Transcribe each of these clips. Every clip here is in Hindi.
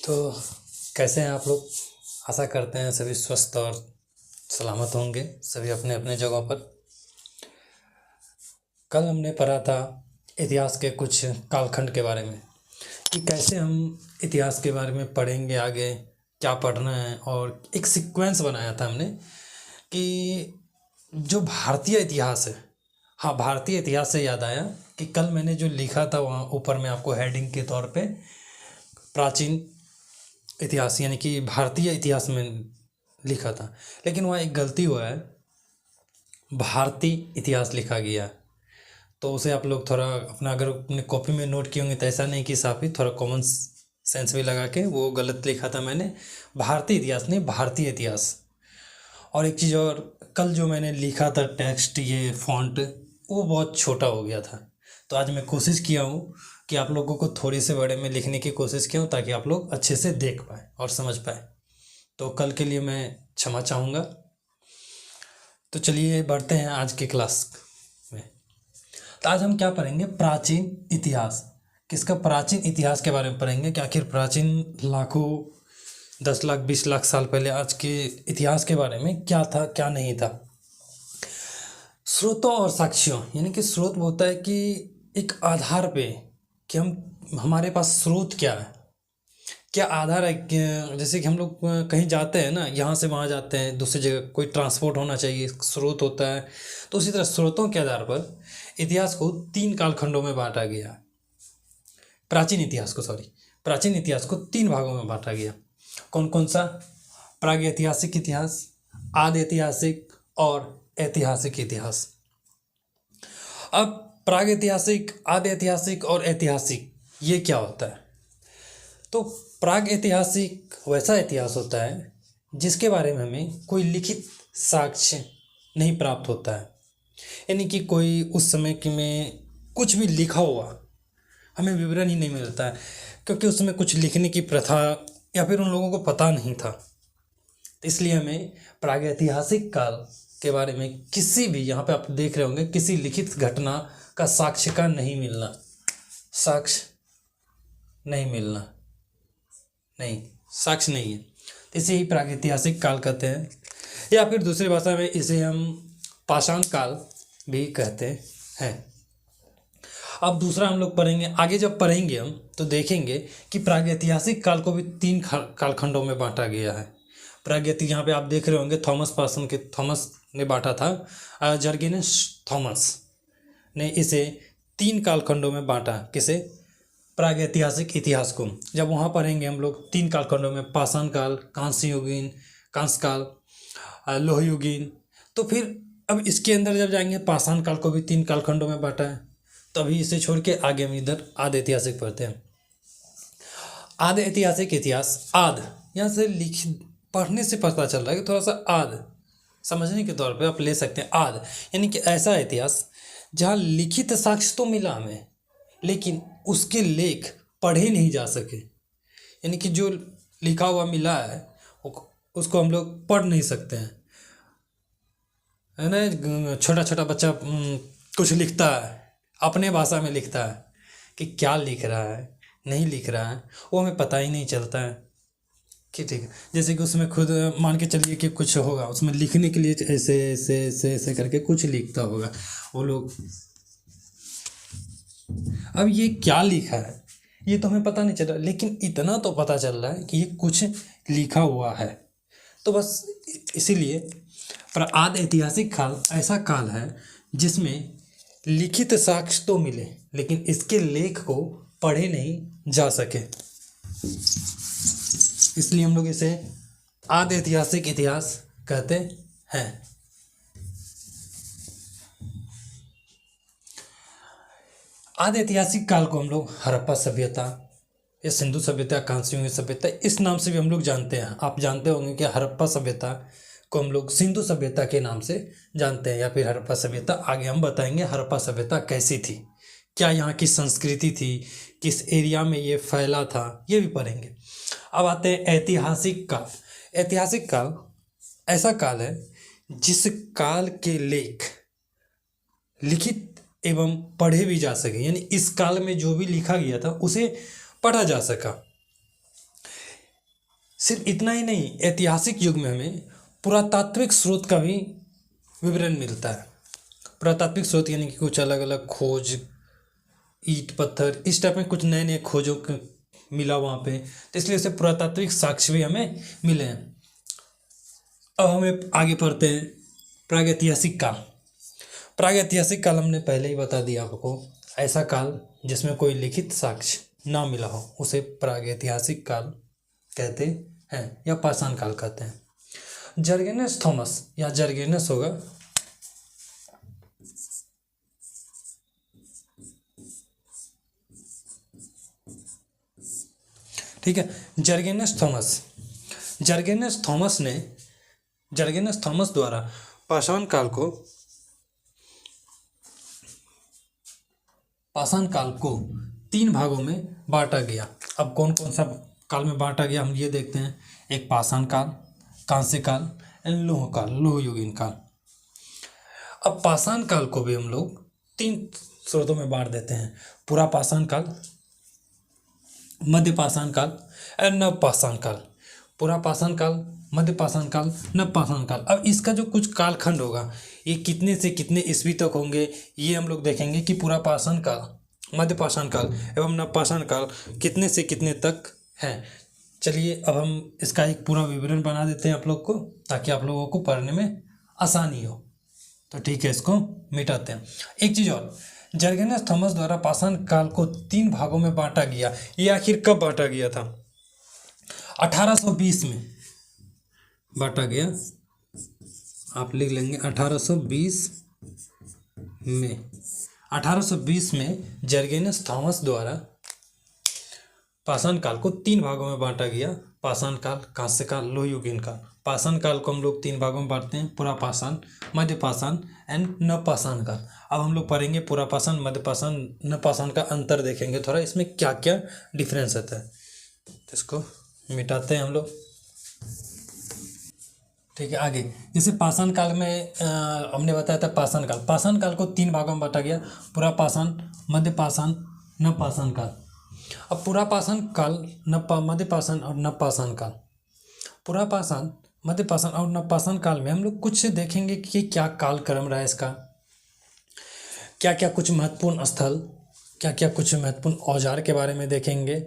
तो कैसे हैं आप लोग। आशा करते हैं सभी स्वस्थ और सलामत होंगे, सभी अपने अपने जगहों पर। कल हमने पढ़ा था इतिहास के कुछ कालखंड के बारे में कि कैसे हम इतिहास के बारे में पढ़ेंगे, आगे क्या पढ़ना है, और एक सीक्वेंस बनाया था हमने कि जो भारतीय इतिहास है। हाँ, भारतीय इतिहास से याद आया कि कल मैंने जो लिखा था वहाँ ऊपर में आपको हेडिंग के तौर पे प्राचीन इतिहास यानी कि भारतीय इतिहास में लिखा था, लेकिन वहाँ एक गलती हुआ है, भारतीय इतिहास लिखा गया है। तो उसे आप लोग थोड़ा अपना अगर अपने कॉपी में नोट किए होंगे तो ऐसा नहीं कि साफी थोड़ा कॉमन सेंस भी लगा के वो गलत लिखा था मैंने, भारतीय इतिहास नहीं भारतीय इतिहास। और एक चीज़ और, कल जो मैंने लिखा था टेक्स्ट ये फॉन्ट वो बहुत छोटा हो गया था, तो आज मैं कोशिश किया हूँ कि आप लोगों को थोड़ी से बड़े में लिखने की कोशिश किया हूँ ताकि आप लोग अच्छे से देख पाए और समझ पाए। तो कल के लिए मैं क्षमा चाहूँगा। तो चलिए बढ़ते हैं आज के क्लास में। तो आज हम क्या पढ़ेंगे, प्राचीन इतिहास। किसका? प्राचीन इतिहास के बारे में पढ़ेंगे कि आखिर प्राचीन लाखों 10 लाख 20 लाख साल पहले आज के इतिहास के बारे में क्या था क्या नहीं था। स्रोतों और साक्ष्यों यानी कि स्रोत होता है कि एक आधार पे कि हम हमारे पास स्रोत क्या है, क्या आधार है जैसे कि हम लोग कहीं जाते हैं ना, यहाँ से वहाँ जाते हैं, दूसरी जगह कोई ट्रांसपोर्ट होना चाहिए, स्रोत होता है। तो उसी तरह स्रोतों के आधार पर इतिहास को 3 कालखंडों में बांटा गया। प्राचीन इतिहास को प्राचीन इतिहास को 3 भागों में बांटा गया। कौन कौन सा? प्रागैतिहासिक इतिहास, आदि ऐतिहासिक और ऐतिहासिक इतिहास। अब प्रागैतिहासिक, आदि ऐतिहासिक और ऐतिहासिक ये क्या होता है? तो प्राग ऐतिहासिक वैसा इतिहास होता है जिसके बारे में हमें कोई लिखित साक्ष्य नहीं प्राप्त होता है, यानी कि कोई उस समय की में कुछ भी लिखा हुआ हमें विवरण ही नहीं मिलता है, क्योंकि उसमें कुछ लिखने की प्रथा या फिर उन लोगों को पता नहीं था। तो इसलिए हमें प्रागैतिहासिक काल के बारे में किसी भी, यहाँ पे आप देख रहे होंगे, किसी लिखित घटना का साक्ष्य का नहीं मिलना, साक्ष्य नहीं मिलना, नहीं साक्ष्य नहीं है। तो इसे ही प्रागैतिहासिक काल कहते हैं, या फिर दूसरी भाषा में इसे हम पाषाण काल भी कहते हैं। अब दूसरा हम लोग पढ़ेंगे, आगे जब पढ़ेंगे हम तो देखेंगे कि प्रागैतिहासिक काल को भी 3 कालखंडों में बांटा गया है। प्रागैतिक यहाँ पे आप देख रहे होंगे थॉमस ने बांटा था, जर्गेनस थॉमस ने इसे 3 कालखंडों में बांटा। किसे? प्रागैतिहासिक इतिहास को। जब वहाँ पढ़ेंगे हम लोग 3 कालखंडों में, पाषाण काल, कांस्य काल, लौह युगीन। तो फिर अब इसके अंदर जब जाएंगे, पाषाण काल को भी 3 कालखंडों में बांटा है। तो अभी इसे छोड़ के आगे हम इधर आदि ऐतिहासिक पढ़ते हैं। आदि ऐतिहासिक इतिहास, आद यहाँ से लिख पढ़ने से पता चल रहा है कि थोड़ा सा आद समझने के तौर पे आप ले सकते हैं। आद यानी कि ऐसा इतिहास जहाँ लिखित साक्ष्य तो मिला हमें, लेकिन उसके लेख पढ़े नहीं जा सके, यानी कि जो लिखा हुआ मिला है उसको हम लोग पढ़ नहीं सकते हैं, है ना। छोटा छोटा बच्चा कुछ लिखता है, अपने भाषा में लिखता है, कि क्या लिख रहा है नहीं लिख रहा है वो हमें पता ही नहीं चलता है कि ठीक है। जैसे कि उसमें खुद मान के चलिए कि कुछ होगा, उसमें लिखने के लिए ऐसे ऐसे ऐसे ऐसे करके कुछ लिखता होगा वो लोग। अब ये क्या लिखा है ये तो हमें पता नहीं चल रहा, लेकिन इतना तो पता चल रहा है कि ये कुछ लिखा हुआ है। तो बस इसीलिए आदि ऐतिहासिक काल ऐसा काल है जिसमें लिखित साक्ष्य तो मिले, लेकिन इसके लेख को पढ़े नहीं जा सके, इसलिए हम लोग इसे आदि ऐतिहासिक इतिहास कहते हैं। आदि ऐतिहासिक काल को हम लोग हड़प्पा सभ्यता या सिंधु सभ्यता, कांस्य युगीन सभ्यता इस नाम से भी हम लोग जानते हैं। आप जानते होंगे कि हड़प्पा सभ्यता को हम लोग सिंधु सभ्यता के नाम से जानते हैं, या फिर हड़प्पा सभ्यता। आगे हम बताएंगे हड़प्पा सभ्यता कैसी थी, क्या यहाँ की संस्कृति थी, किस एरिया में ये फैला था, ये भी पढ़ेंगे। अब आते हैं ऐतिहासिक काल। ऐतिहासिक काल ऐसा काल है जिस काल के लेख लिखित एवं पढ़े भी जा सके, यानी इस काल में जो भी लिखा गया था उसे पढ़ा जा सका। सिर्फ इतना ही नहीं, ऐतिहासिक युग में हमें पुरातात्विक स्रोत का भी विवरण मिलता है। पुरातात्विक स्रोत यानी कि कुछ अलग अलग खोज, ईंट पत्थर, इस टाइप में कुछ नए नए खोजों के मिला वहाँ पे, तो इसलिए उसे पुरातात्विक साक्ष्य भी हमें मिले हैं। अब हमें आगे पढ़ते हैं प्रागैतिहासिक काल। प्रागैतिहासिक काल हमने पहले ही बता दिया आपको, ऐसा काल जिसमें कोई लिखित साक्ष्य ना मिला हो उसे प्रागैतिहासिक काल कहते हैं या पाषाण काल कहते हैं। जर्गेनस थॉमस या जर्गेनस होगा, ठीक है। जर्गेनस थॉमस द्वारा पाषाण काल को 3 भागों में बांटा गया। अब कौन कौन सा काल में बांटा गया हम ये देखते हैं। एक पाषाण काल, कांस्य काल एंड लोह काल, लोह युगीन काल। अब पाषाण काल को भी हम लोग 3 स्रोतों में बांट देते हैं, पूरा पाषाण काल, मध्य पाषाण काल और नव पाषाण काल। पूरा पाषाण काल, मध्य पाषाण काल, नव पाषाण काल। अब इसका जो कुछ कालखंड होगा ये कितने से कितने ईस्वी तक होंगे ये हम लोग देखेंगे कि पूरा पाषाण काल, मध्य पाषाण काल एवं नव पाषाण काल कितने से कितने तक हैं। चलिए अब हम इसका एक पूरा विवरण बना देते हैं आप लोग को, ताकि आप लोगों को पढ़ने में आसानी हो। तो ठीक है, इसको मिटाते हैं। एक चीज़ और, जर्गेनस थॉमस द्वारा पाषाण काल को 3 भागों में बांटा गया। ये आखिर कब बांटा गया था? 1820 में बांटा गया। आप लिख लेंगे 1820 में। 1820 में जर्गेनस थॉमस द्वारा पाषाण काल को 3 भागों में बांटा गया। पाषाण काल, कांस्य काल, लोह युगीन काल। पाषाण काल को हम लोग 3 भागों में बांटते हैं, पूरा पाषाण, मध्य पाषाण एंड नव पाषाण काल। अब हम लोग पढ़ेंगे पूरा पाषाण, मध्य पाषाण, नव पाषाण का अंतर देखेंगे थोड़ा, इसमें क्या क्या डिफरेंस होता है। तो इसको मिटाते हैं हम लोग, ठीक है। आगे जैसे पाषाण काल में हमने बताया था पाषाण काल को 3 भागों में बांटा गया, पूरा पाषाण, मध्य पाषाण, नव पाषाण काल। अब पूरा पाषाण काल, मध्य पाषाण और नव पाषाण काल, पूरा पाषाण, मध्य पाषाण और नव पाषाण काल में हम लोग कुछ देखेंगे कि क्या कालक्रम रहा है इसका, क्या क्या कुछ महत्वपूर्ण स्थल, क्या क्या कुछ महत्वपूर्ण औजार के बारे में देखेंगे,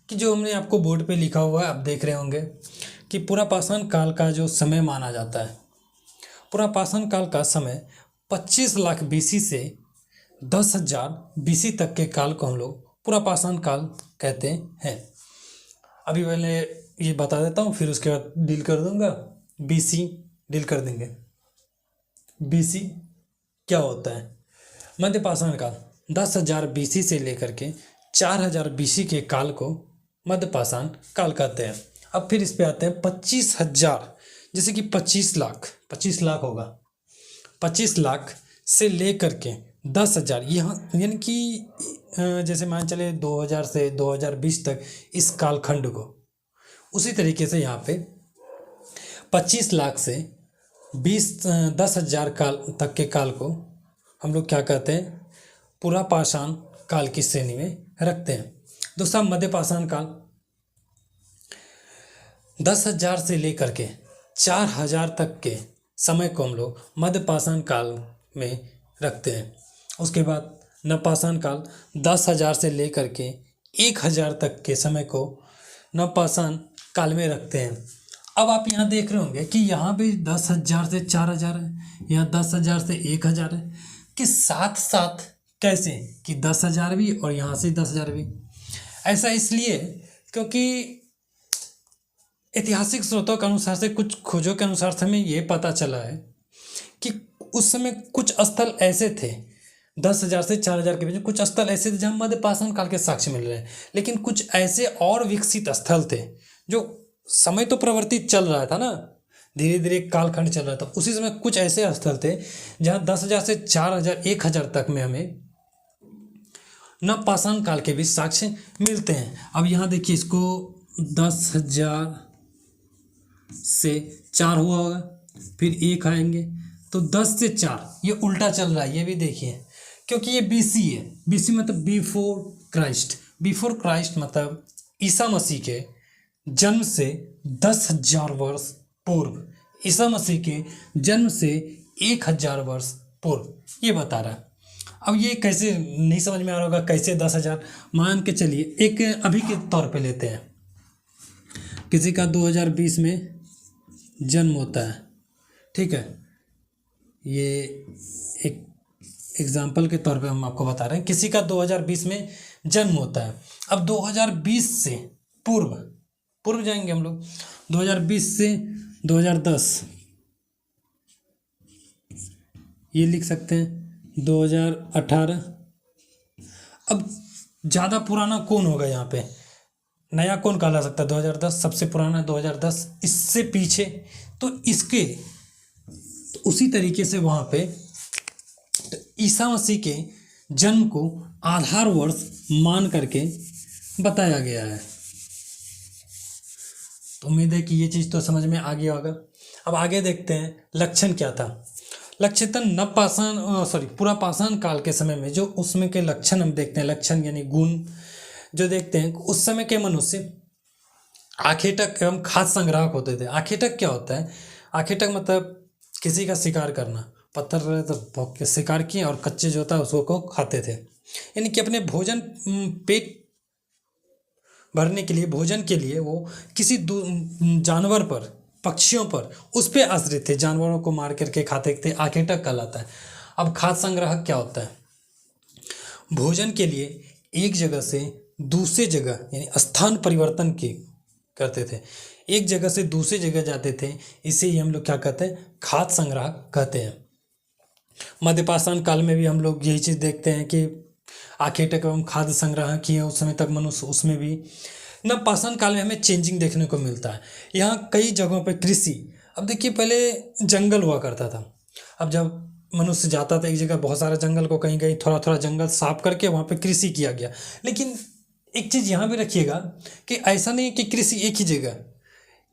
कि जो हमने आपको बोर्ड पे लिखा हुआ है आप देख रहे होंगे कि पूरा पाषाण काल का जो समय माना जाता है, पूरा पाषाण काल का समय 25 लाख बीसी से 10,000 बीसी तक के काल को हम लोग पूरा पाषाण काल कहते हैं। अभी पहले ये बता देता हूँ, फिर उसके बाद डील कर दूंगा। बीसी डील कर देंगे। बीसी क्या होता है? मध्य पाषाण काल 10,000 बीसी से लेकर के 4,000 बीसी के काल को मध्य पाषाण काल कहते हैं। अब फिर इस पे आते हैं 25,000, जैसे कि 25 लाख होगा, 25 लाख से लेकर के 10,000, यहाँ यानी कि जैसे मान चले 2000 से 2020 तक इस कालखंड को, उसी तरीके से यहाँ पे 25 लाख से 10,000 काल तक के काल को हम लोग क्या कहते हैं? पूरा पाषाण काल की श्रेणी में रखते हैं। दूसरा मध्य पाषाण काल 10,000 से लेकर के 4,000 तक के समय को हम लोग मध्य पाषाण काल में रखते हैं। उसके बाद नव पाषाण काल 10,000 से लेकर के 1,000 तक के समय को नव पाषाण काल में रखते हैं। अब आप यहाँ देख रहे होंगे कि यहाँ भी 10,000 से 4,000 है, यहाँ 10,000 से 1,000 है, कि साथ साथ कैसे कि 10,000 भी और यहाँ से 10,000 भी। ऐसा इसलिए क्योंकि ऐतिहासिक स्रोतों के अनुसार से, कुछ खोजों के अनुसार से हमें ये पता चला है कि उस समय कुछ स्थल ऐसे थे, 10,000 से 4,000 के बीच कुछ स्थल ऐसे थे जहाँ मध्य पाषाण काल के साक्ष्य मिल रहे हैं, लेकिन कुछ ऐसे और विकसित स्थल थे जो समय तो परिवर्तित चल रहा था ना, धीरे धीरे कालखंड चल रहा था, उसी समय कुछ ऐसे स्थल थे जहाँ 10,000 से 4,000 1,000 तक में हमें नव पाषाण काल के भी साक्ष्य मिलते हैं। अब यहाँ देखिए, इसको 10,000 से 4 हुआ होगा, फिर 1 आएंगे तो 10 से 4, ये उल्टा चल रहा है, ये भी देखिए, क्योंकि ये बीसी है। बीसी मतलब बिफोर क्राइस्ट मतलब ईसा मसीह के जन्म से 10,000 वर्ष पूर्व, ईसा मसीह के जन्म से 1,000 वर्ष पूर्व ये बता रहा है। अब ये कैसे नहीं समझ में आ रहा होगा, कैसे 10,000, मान के चलिए एक अभी के तौर पे लेते हैं, किसी का 2020 में जन्म होता है, ठीक है, ये एक एग्जाम्पल के तौर पे हम आपको बता रहे हैं, किसी का 2020 में जन्म होता है। अब 2020 से पूर्व जाएंगे हम लोग, 2020 से 2010 ये लिख सकते हैं, 2018। अब ज़्यादा पुराना कौन होगा यहाँ पे, नया कौन कहला सकता है, 2010 सबसे पुराना, 2010 इससे पीछे, तो इसके तो उसी तरीके से वहाँ पे तो ईसा मसीह के जन्म को आधार वर्ष मान करके बताया गया है। तो उम्मीद है कि ये चीज़ तो समझ में आ गया होगा। अब आगे देखते हैं लक्षण क्या था। लक्षितन नवपाषाण पूरा पाषाण काल के समय में जो उसमें के लक्षण हम देखते हैं, लक्षण यानी गुण जो देखते हैं, उस समय के मनुष्य आखेटक एवं खाद्य संग्राहक होते थे। आखेटक क्या होता है, आखेटक मतलब किसी का शिकार करना, पत्थर रहे तो भौंक के शिकार किए और कच्चे जो होता है उसको को खाते थे, यानी कि अपने भोजन पेट भरने के लिए, भोजन के लिए वो किसी जानवर पर, पक्षियों पर, उस पर आश्रित थे, जानवरों को मार करके खाते थे, आखेटक कहलाता है। अब खाद्य संग्राहक क्या होता है, भोजन के लिए एक जगह से दूसरे जगह यानी स्थान परिवर्तन की करते थे, एक जगह से दूसरी जगह जाते थे, इसे ही हम लोग क्या कहते हैं, खाद्य संग्राहक कहते हैं। मध्यपाषाण काल में भी हम लोग यही चीज़ देखते हैं कि आखेटक एवं खाद्य संग्रह किए उस समय तक मनुष्य, उसमें भी नवपाषाण काल में हमें चेंजिंग देखने को मिलता है। यहाँ कई जगहों पे कृषि, अब देखिए पहले जंगल हुआ करता था, अब जब मनुष्य जाता था एक जगह, बहुत सारा जंगल को कहीं कहीं थोड़ा थोड़ा जंगल साफ करके वहाँ पे कृषि किया गया। लेकिन एक चीज़ यहाँ भी रखिएगा कि ऐसा नहीं है कि कृषि एक ही जगह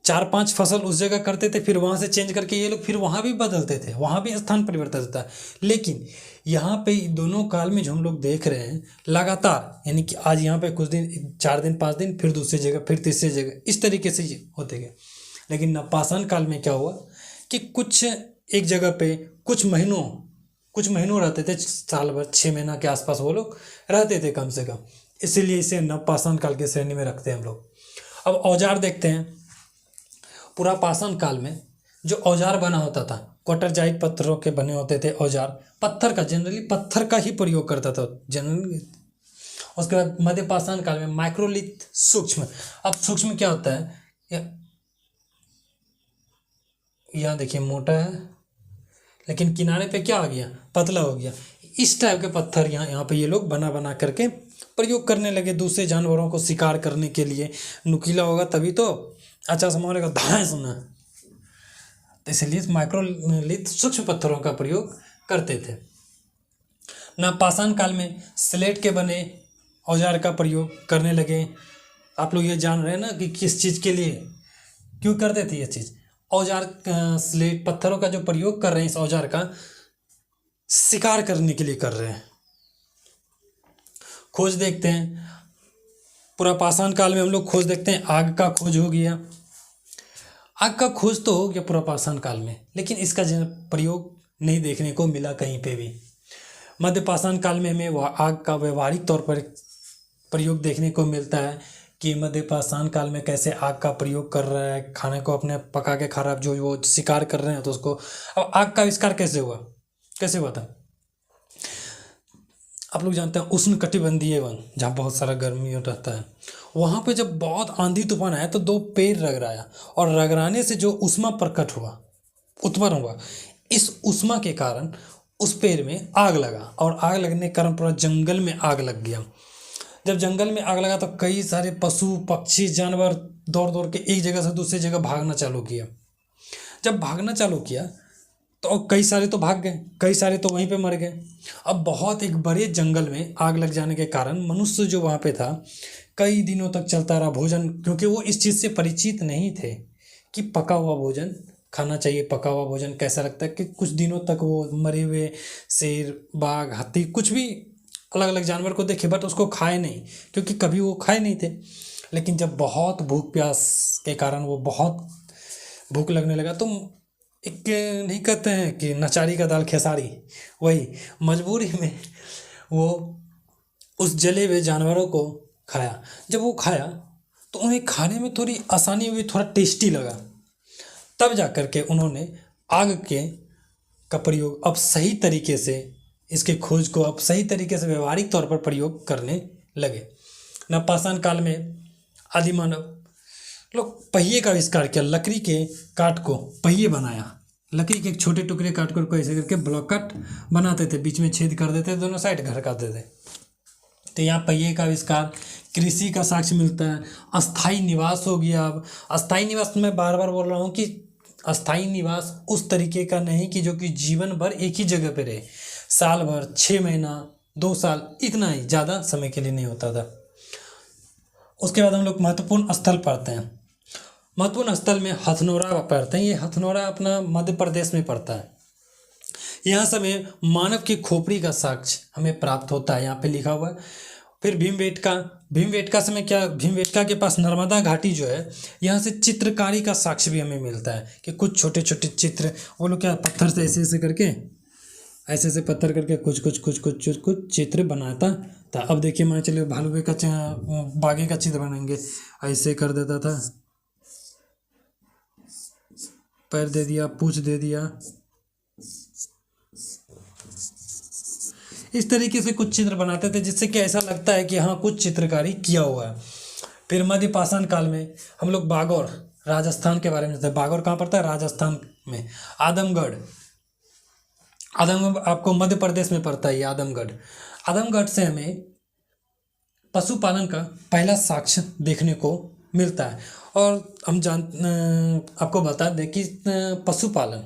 4-5 फसल उस जगह करते थे, फिर वहाँ से चेंज करके ये लोग फिर वहाँ भी बदलते थे, वहाँ भी स्थान परिवर्तन होता है। लेकिन यहाँ पे दोनों काल में जो हम लोग देख रहे हैं लगातार, यानी कि आज यहाँ पे कुछ दिन, 4 दिन 5 दिन, फिर दूसरी जगह, फिर तीसरी जगह, इस तरीके से ये होते गए। लेकिन नवपाषाण काल में क्या हुआ कि कुछ एक जगह पे कुछ महीनों रहते थे, साल भर 6 महीना के आसपास वो लोग रहते थे कम से कम, इसीलिए इसे नवपाषाण काल के श्रेणी में रखते हैं हम लोग। अब औजार देखते हैं, पूरा पाषाण काल में जो औजार बना होता था, क्वाटरजाइट पत्थरों के बने होते थे औजार, पत्थर का, जनरली पत्थर का ही प्रयोग करता था जनरली। उसके बाद मध्य पाषाण काल में माइक्रोलिथ, सूक्ष्म। अब सूक्ष्म क्या होता है, यहाँ देखिए मोटा है लेकिन किनारे पे क्या आ गया, पतला हो गया, इस टाइप के पत्थर यहाँ पे ये लोग बना करके प्रयोग करने लगे दूसरे जानवरों को शिकार करने के लिए। नुकीला होगा तभी तो अच्छा सा मारेगा, धाए सुना, तो इसलिए माइक्रोलिथ सूक्ष्म पत्थरों का प्रयोग करते थे। नवपाषाण काल में स्लेट के बने औजार का प्रयोग करने लगे। आप लोग ये जान रहे हैं ना कि किस चीज़ के लिए क्यों करते थे ये चीज़, औजार स्लेट पत्थरों का जो प्रयोग कर रहे हैं, इस औजार का शिकार करने के लिए कर रहे हैं। खोज देखते हैं, पूरा पाषाण काल में हम लोग खोज देखते हैं, आग का खोज हो गया। आग का खोज तो हो गया पूरा पाषाण काल में, लेकिन इसका प्रयोग नहीं देखने को मिला कहीं पे भी। मध्य पाषाण काल में हमें आग का व्यवहारिक तौर पर प्रयोग देखने को मिलता है कि मध्य पाषाण काल में कैसे आग का प्रयोग कर रहा है, खाने को अपने पका के खा रहा है, जो वो शिकार कर रहे हैं तो उसको। अब आग का आविष्कार कैसे हुआ था, आप लोग जानते हैं उष्णकटिबंधीय वन, जहाँ बहुत सारा गर्मी रहता है, वहाँ पे जब बहुत आंधी तूफान आया तो 2 पेड़ रगड़ाया, और रगड़ाने से जो ऊष्मा प्रकट हुआ, उत्पन्न हुआ, इस ऊष्मा के कारण उस पेड़ में आग लगा, और आग लगने के कारण पूरा जंगल में आग लग गया। जब जंगल में आग लगा तो कई सारे पशु पक्षी जानवर दौड़ दौड़ के एक जगह से दूसरी जगह भागना चालू किया। जब भागना चालू किया तो कई सारे तो भाग गए, कई सारे तो वहीं पे मर गए। अब बहुत एक बड़े जंगल में आग लग जाने के कारण मनुष्य जो वहाँ पे था कई दिनों तक चलता रहा भोजन, क्योंकि वो इस चीज़ से परिचित नहीं थे कि पका हुआ भोजन खाना चाहिए, पका हुआ भोजन कैसा लगता है, कि कुछ दिनों तक वो मरे हुए शेर, बाघ, हाथी, कुछ भी अलग अलग जानवर को देखे बट उसको खाए नहीं, क्योंकि कभी वो खाए नहीं थे। लेकिन जब बहुत भूख प्यास के कारण वो बहुत भूख लगने लगा तो एक नहीं कहते हैं कि नचारी का दाल खेसारी, वही मजबूरी में वो उस जले हुए जानवरों को खाया। जब वो खाया तो उन्हें खाने में थोड़ी आसानी हुई, थोड़ा टेस्टी लगा। तब जा कर के उन्होंने आग के का प्रयोग अब सही तरीके से, इसके खोज को अब सही तरीके से व्यवहारिक तौर पर प्रयोग करने लगे। नवपाषाण काल में आदि मानव लोग पहिए का आविष्कार किया। लकड़ी के काट को पहिए बनाया, लकड़ी के एक छोटे टुकड़े काट कर ऐसे करके ब्लॉक कट बनाते थे, बीच में छेद कर देते, दोनों साइड घर करते थे। तो यहाँ पहिए का आविष्कार, कृषि का साक्ष्य मिलता है। अस्थाई निवास हो गया। अब अस्थाई निवास मैं बार बार बोल रहा हूँ कि अस्थाई निवास उस तरीके का नहीं कि जो कि जीवन भर एक ही जगह पे रहे, साल भर, 6 महीना, 2 साल, इतना ही ज़्यादा समय के लिए नहीं होता था। उसके बाद हम लोग महत्वपूर्ण स्थल पढ़ते हैं। महत्वपूर्ण स्थल में हथनोरा पढ़ते हैं। ये हथनोरा अपना मध्य प्रदेश में पड़ता है। यहाँ से हमें मानव की खोपड़ी का साक्ष्य हमें प्राप्त होता है, यहाँ पे लिखा हुआ है। फिर भीमबेटका समय क्या, भीमबेटका के पास नर्मदा घाटी जो है, यहाँ से चित्रकारी का साक्ष्य भी हमें मिलता है कि कुछ छोटे छोटे चित्र वो लोग क्या पत्थर से ऐसे ऐसे करके, ऐसे ऐसे पत्थर करके कुछ चित्र बनाता था। अब देखिए मान चलिए भालू का बाघे का चित्र बनाएंगे, ऐसे कर देता था, पैर दे दिया, पूंछ दे दिया, इस तरीके से कुछ चित्र बनाते थे जिससे कि ऐसा लगता है कि हाँ कुछ चित्रकारी किया हुआ है। फिर मध्य पाषाण काल में हम लोग बागौर राजस्थान के बारे में जानते हैं। बागौर कहाँ पड़ता है? राजस्थान में। आदमगढ़ आपको मध्य प्रदेश में पड़ता है। ये आदमगढ़ से हमें पशुपालन का पहला साक्ष्य देखने को मिलता है। और हम आपको बता दें कि पशुपालन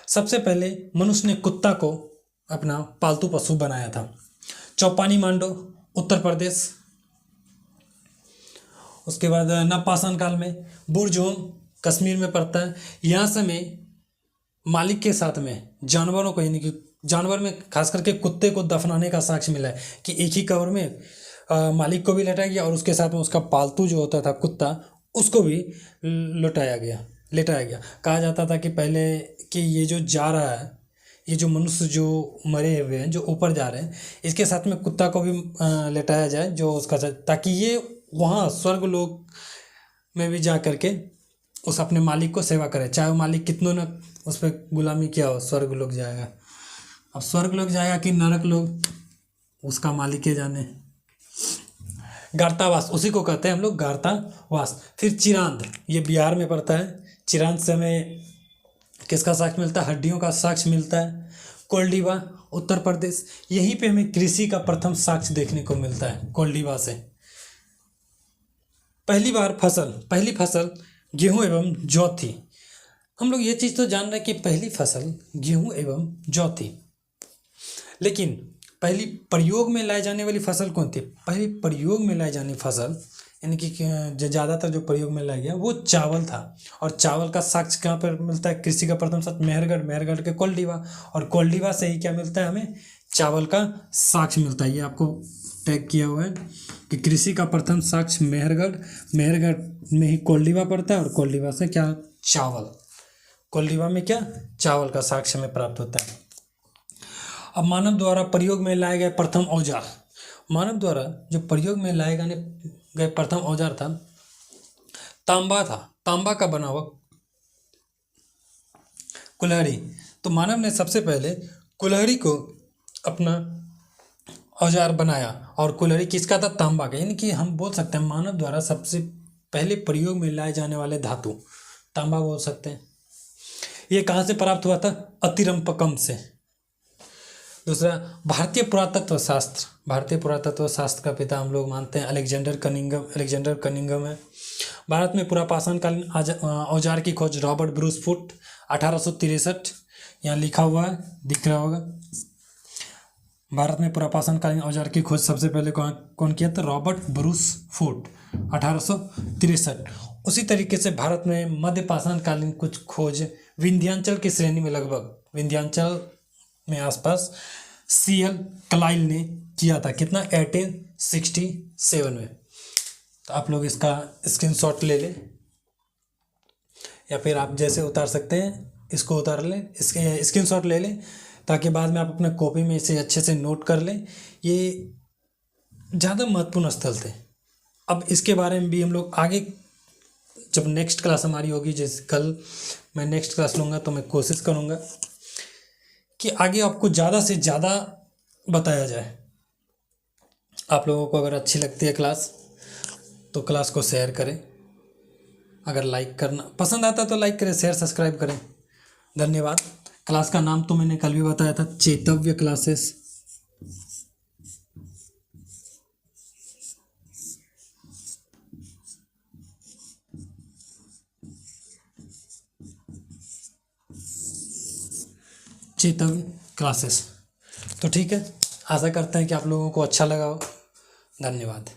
सबसे पहले मनुष्य ने कुत्ता को अपना पालतू पशु बनाया था। चौपानी मांडो उत्तर प्रदेश। उसके बाद नवपाषाण काल में बुरजोम कश्मीर में पड़ता है। यहाँ से हमें मालिक के साथ में जानवरों को, यानी कि जानवर में खास करके कुत्ते को दफनाने का साक्ष्य मिला है कि एक ही कब्र में मालिक को भी लेटाया गया और उसके साथ में उसका पालतू जो होता था कुत्ता, उसको भी लेटाया गया। कहा जाता था कि पहले कि ये जो जा रहा है, ये जो मनुष्य जो मरे हुए हैं, जो ऊपर जा रहे हैं, इसके साथ में कुत्ता को भी लेटाया जाए जो उसका, ताकि ये वहाँ स्वर्ग लोक में भी जा करके उस अपने मालिक को सेवा करे, चाहे वो मालिक कितनों ने उस पर गुलामी किया हो, स्वर्ग लोक जाएगा। अब स्वर्ग लोक जाएगा कि नरक लोक, उसका मालिक के जाने। गारतावास, उसी को कहते हैं हम लोग गारतावास। फिर चिरांद, ये बिहार में पड़ता है। चिरांद से हमें किसका साक्ष्य मिलता है? हड्डियों का साक्ष्य मिलता है। कोल्डिवा उत्तर प्रदेश, यहीं पे हमें कृषि का प्रथम साक्ष्य देखने को मिलता है। कोल्डिवा से पहली फसल गेहूं एवं जौ थी। हम लोग ये चीज़ तो जान रहे हैं कि पहली फसल गेहूं एवं जौ थी, लेकिन पहली प्रयोग में लाई जाने वाली फसल कौन थी? पहली प्रयोग में लाई जाने फसल, यानी कि ज़्यादातर जो प्रयोग में लाया गया वो चावल था। और चावल का साक्ष्य कहाँ पर मिलता है? कृषि का प्रथम साक्ष्य मेहरगढ़ के कोल्डिवा, और कोल्डिवा से ही क्या मिलता है? हमें चावल का साक्ष्य मिलता है। ये आपको टैग किया हुआ है कि कृषि का प्रथम साक्ष्य मेहरगढ़ में ही कोल्डिवा पड़ता है, और कोल्डिवा से क्या? चावल। कोल्डिवा में क्या? चावल का साक्ष्य में प्राप्त होता है। अब मानव द्वारा प्रयोग में लाए गए प्रथम औजार, मानव द्वारा जो प्रयोग में लाए गए प्रथम औजार था तांबा था। तांबा का बना हुआ कुल्हाड़ी। तो मानव ने सबसे पहले कुल्हाड़ी को अपना औजार बनाया, और कुल्हाड़ी किसका था? तांबा का। यानी कि हम बोल सकते हैं मानव द्वारा सबसे पहले प्रयोग में लाए जाने वाले धातु तांबा बोल सकते हैं। ये कहाँ से प्राप्त हुआ था? अतिरंपकम से। दूसरा, भारतीय पुरातत्व शास्त्र का पिता हम लोग मानते हैं अलेक्जेंडर कनिंघम है। भारत में पुरापाषाणकालीन औजार की खोज रॉबर्ट ब्रूस फुट 1863, यहाँ लिखा हुआ है, दिख रहा होगा। भारत में पुरापाषाणकालीन औजार की खोज सबसे पहले कौन किया था? Robert Bruce foot 1863। उसी तरीके से भारत में मध्यपाषाणकालीन कुछ खोज विंध्याचल की श्रेणी में, लगभग विंध्याचल में आसपास CL क्लाइल ने किया था। कितना? 1867 में। तो आप लोग इसका स्क्रीनशॉट ले लें, या फिर आप जैसे उतार सकते हैं इसको उतार लें, इसके स्क्रीनशॉट ले लें, ताकि बाद में आप अपने कॉपी में इसे अच्छे से नोट कर लें। ये ज़्यादा महत्वपूर्ण स्थल थे। अब इसके बारे में भी हम लोग आगे, जब नेक्स्ट क्लास हमारी होगी, जैसे कल मैं नेक्स्ट क्लास लूँगा, तो मैं कोशिश करूँगा कि आगे आपको ज़्यादा से ज़्यादा बताया जाए। आप लोगों को अगर अच्छी लगती है क्लास तो क्लास को शेयर करें, अगर लाइक करना पसंद आता है तो लाइक करें, शेयर सब्सक्राइब करें। धन्यवाद। क्लास का नाम तो मैंने कल भी बताया था, चेतव्य क्लासेस। चेतव्य क्लासेस। तो ठीक है, आशा करते हैं कि आप लोगों को अच्छा लगा हो। धन्यवाद।